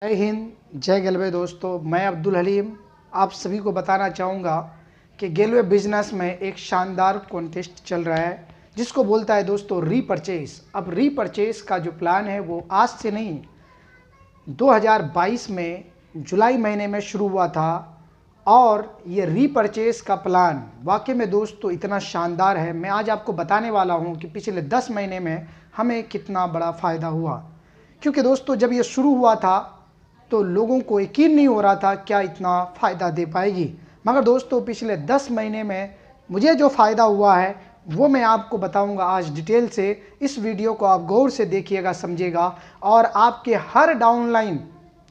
जय हिंद, जय गेलवे दोस्तों। मैं अब्दुल हलीम आप सभी को बताना चाहूँगा कि गेलवे बिजनेस में एक शानदार कॉन्टेस्ट चल रहा है जिसको बोलता है दोस्तों रीपरचेस। अब रीपरचेस का जो प्लान है वो आज से नहीं 2022 में जुलाई महीने में शुरू हुआ था और ये रीपरचेस का प्लान वाकई में दोस्तों इतना शानदार है। मैं आज आपको बताने वाला हूँ कि पिछले 10 महीने में हमें कितना बड़ा फ़ायदा हुआ। क्योंकि दोस्तों जब ये शुरू हुआ था तो लोगों को यकीन नहीं हो रहा था क्या इतना फ़ायदा दे पाएगी, मगर दोस्तों पिछले 10 महीने में मुझे जो फ़ायदा हुआ है वो मैं आपको बताऊंगा आज डिटेल से। इस वीडियो को आप गौर से देखिएगा, समझिएगा और आपके हर डाउनलाइन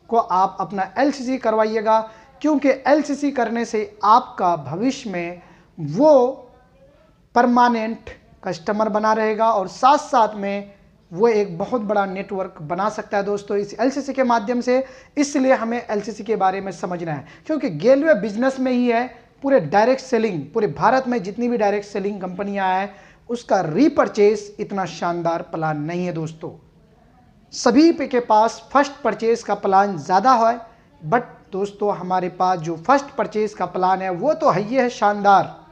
को आप अपना LCC करवाइएगा, क्योंकि LCC करने से आपका भविष्य में वो परमानेंट कस्टमर बना रहेगा और साथ साथ में वो एक बहुत बड़ा नेटवर्क बना सकता है दोस्तों इस LCC के माध्यम से। इसलिए हमें LCC के बारे में समझना है, क्योंकि गेलवे बिजनेस में ही है पूरे डायरेक्ट सेलिंग, पूरे भारत में जितनी भी डायरेक्ट सेलिंग कंपनियां हैं उसका रीपरचेस इतना शानदार प्लान नहीं है दोस्तों। सभी पे के पास फर्स्ट परचेज का प्लान ज़्यादा है, बट दोस्तों हमारे पास जो फर्स्ट परचेज का प्लान है वो तो है ही है शानदार।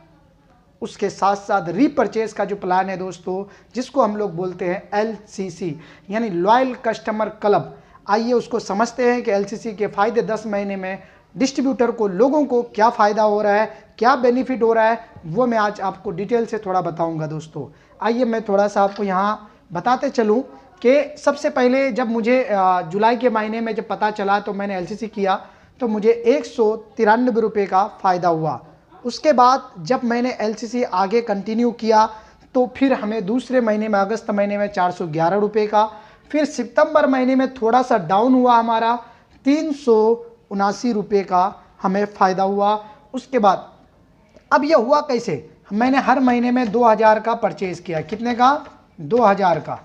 उसके साथ साथ रीपरचेज का जो प्लान है दोस्तों जिसको हम लोग बोलते हैं LCC यानी लॉयल कस्टमर क्लब। आइए उसको समझते हैं कि LCC के फ़ायदे 10 महीने में डिस्ट्रीब्यूटर को, लोगों को क्या फ़ायदा हो रहा है, क्या बेनिफिट हो रहा है, वो मैं आज आपको डिटेल से थोड़ा बताऊंगा दोस्तों। आइए मैं थोड़ा सा आपको यहाँ बताते चलूँ कि सबसे पहले जब मुझे जुलाई के महीने में जब पता चला तो मैंने LCC किया तो मुझे 193 रुपये का फ़ायदा हुआ। उसके बाद जब मैंने LCC आगे कंटिन्यू किया तो फिर हमें दूसरे महीने में अगस्त महीने में 411 रुपये का, फिर सितंबर महीने में थोड़ा सा डाउन हुआ हमारा 379 रुपये का हमें फ़ायदा हुआ। उसके बाद अब यह हुआ कैसे, मैंने हर महीने में 2000 का परचेज़ किया। कितने का? 2000 का।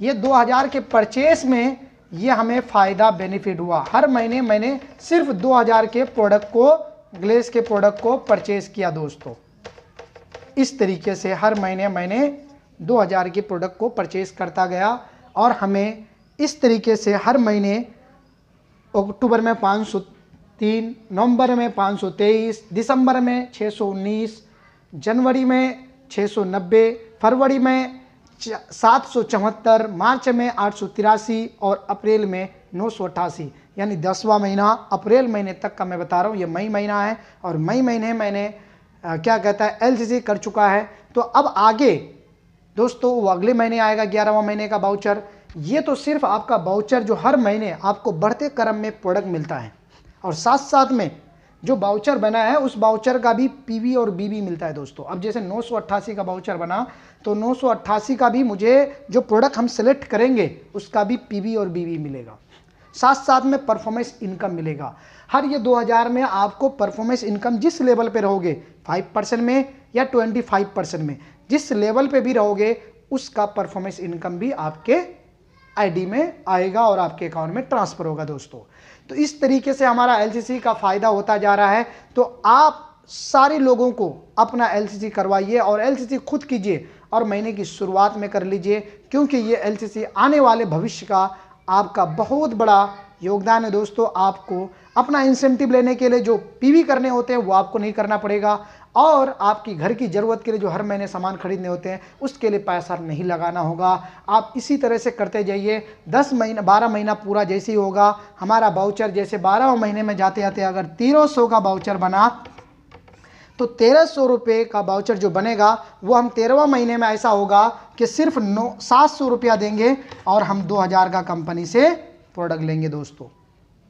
ये 2000 के परचेस में ये हमें फ़ायदा बेनिफिट हुआ। हर महीने मैंने सिर्फ 2000 के प्रोडक्ट को, ग्लेस के प्रोडक्ट को परचेज किया दोस्तों। इस तरीके से हर महीने मैंने 2000 के प्रोडक्ट को परचेज करता गया और हमें इस तरीके से हर महीने अक्टूबर में 503, नवंबर में 523, दिसंबर में 619, जनवरी में 690, फरवरी में 774, मार्च में 883 और अप्रैल में 988 यानी 10वां महीना अप्रैल महीने तक का मैं बता रहा हूँ। ये मई महीना है और मई महीने मैंने क्या कहता है LCC कर चुका है। तो अब आगे दोस्तों वो अगले महीने आएगा 11वां महीने का बाउचर। ये तो सिर्फ आपका बाउचर जो हर महीने आपको बढ़ते क्रम में प्रोडक्ट मिलता है और साथ साथ में जो बाउचर बना है उस बाउचर का भी PV और BB मिलता है दोस्तों। अब जैसे 988 का बाउचर बना तो 988 का भी मुझे जो प्रोडक्ट हम सेलेक्ट करेंगे उसका भी PV और BB मिलेगा। साथ साथ में परफॉर्मेंस इनकम मिलेगा। हर ये 2000 में आपको परफॉर्मेंस इनकम जिस लेवल पे रहोगे 5% में या 25% में, जिस लेवल पे भी रहोगे उसका परफॉर्मेंस इनकम भी आपके ID में आएगा और आपके अकाउंट में ट्रांसफ़र होगा दोस्तों। तो इस तरीके से हमारा LCC का फ़ायदा होता जा रहा है। तो आप सारे लोगों को अपना LCC करवाइए और LCC खुद कीजिए और महीने की शुरुआत में कर लीजिए, क्योंकि ये LCC आने वाले भविष्य का आपका बहुत बड़ा योगदान है दोस्तों। आपको अपना इंसेंटिव लेने के लिए जो PV करने होते हैं वो आपको नहीं करना पड़ेगा और आपकी घर की ज़रूरत के लिए जो हर महीने सामान खरीदने होते हैं उसके लिए पैसा नहीं लगाना होगा। आप इसी तरह से करते जाइए। 10 महीना 12 महीना पूरा जैसे ही होगा हमारा बाउचर, जैसे 12वें महीने में जाते जाते अगर 1300 का बाउचर बना तो 1300 रुपये का बाउचर जो बनेगा वो हम 13वां महीने में ऐसा होगा कि सिर्फ 700 रुपया देंगे और हम 2000 का कंपनी से प्रोडक्ट लेंगे दोस्तों।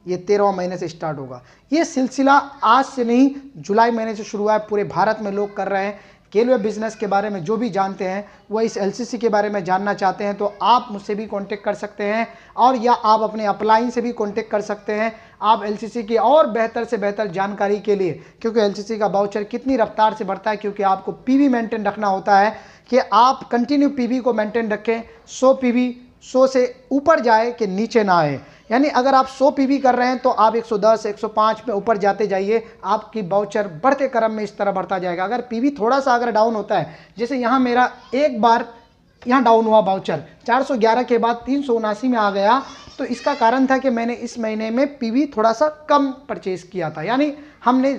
ये 13वां महीने से स्टार्ट होगा। ये सिलसिला आज से नहीं जुलाई महीने से शुरू हुआ है। पूरे भारत में लोग कर रहे हैं। गेलवे बिजनेस के बारे में जो भी जानते हैं वो इस LCC के बारे में जानना चाहते हैं तो आप मुझसे भी कांटेक्ट कर सकते हैं और या आप अपने अपलाइन से भी कांटेक्ट कर सकते हैं। आप LCC की और बेहतर से बेहतर जानकारी के लिए, क्योंकि LCC का बाउचर कितनी रफ्तार से बढ़ता है, क्योंकि आपको PV मेंटेन रखना होता है कि आप कंटिन्यू PV को मेंटेन रखें। 100 PV 100 से ऊपर जाए कि नीचे ना आए। यानी अगर आप 100 PV कर रहे हैं तो आप 110, 105 पे ऊपर जाते जाइए, आपकी बाउचर बढ़ते क्रम में इस तरह बढ़ता जाएगा। अगर PV थोड़ा सा अगर डाउन होता है, जैसे यहाँ मेरा एक बार यहाँ डाउन हुआ वाउचर 411 के बाद 379 में आ गया। तो इसका कारण था कि मैंने इस महीने में पीवी थोड़ा सा कम परचेज किया था, यानी हमने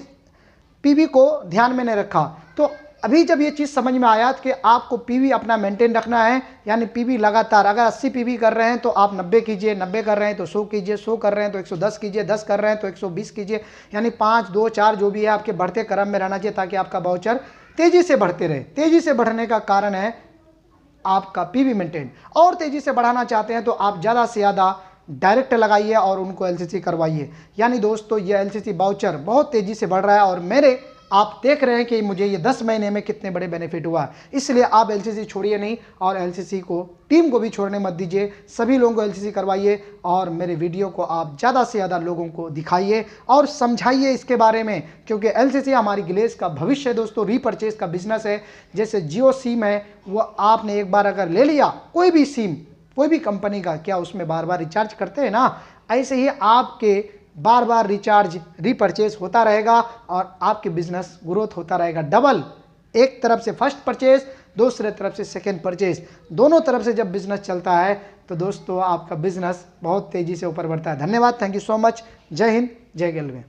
पीवी को ध्यान में नहीं रखा। तो अभी जब ये चीज़ समझ में आया कि आपको पीवी अपना मेंटेन रखना है, यानी पीवी लगातार, अगर 80 पीवी कर रहे हैं तो आप 90 कीजिए, 90 कर रहे हैं तो 100 कीजिए, 100 कर रहे हैं तो 110 कीजिए, 10 कर रहे हैं तो 120 कीजिए, यानी 5, 2, 4 जो भी है आपके बढ़ते क्रम में रहना चाहिए, ताकि आपका वाउचर तेज़ी से बढ़ते रहे। तेज़ी से बढ़ने का कारण है आपका पीवी मेंटेन। और तेज़ी से बढ़ाना चाहते हैं तो आप ज़्यादा से ज़्यादा डायरेक्ट लगाइए और उनको एलसीसी करवाइए। यानी दोस्तों ये एलसीसी वाउचर बहुत तेज़ी से बढ़ रहा है और मेरे आप देख रहे हैं कि मुझे ये 10 महीने में कितने बड़े बेनिफिट हुआ। इसलिए आप एलसीसी छोड़िए नहीं और एलसीसी को टीम को भी छोड़ने मत दीजिए, सभी लोगों को एलसीसी करवाइए और मेरे वीडियो को आप ज़्यादा से ज़्यादा लोगों को दिखाइए और समझाइए इसके बारे में, क्योंकि एलसीसी हमारी ग्लेज का भविष्य है दोस्तों। रीपरचेज का बिजनेस है, जैसे जियो सिम है, वो आपने एक बार अगर ले लिया कोई भी सिम कोई भी कंपनी का, क्या उसमें बार बार रिचार्ज करते हैं ना, ऐसे ही आपके बार बार रिचार्ज रीपरचेज होता रहेगा और आपके बिजनेस ग्रोथ होता रहेगा डबल। एक तरफ से फर्स्ट परचेज, दूसरे तरफ से सेकंड परचेज, दोनों तरफ से जब बिजनेस चलता है तो दोस्तों आपका बिजनेस बहुत तेज़ी से ऊपर बढ़ता है। धन्यवाद, थैंक यू सो मच। जय हिंद, जय रेलवे।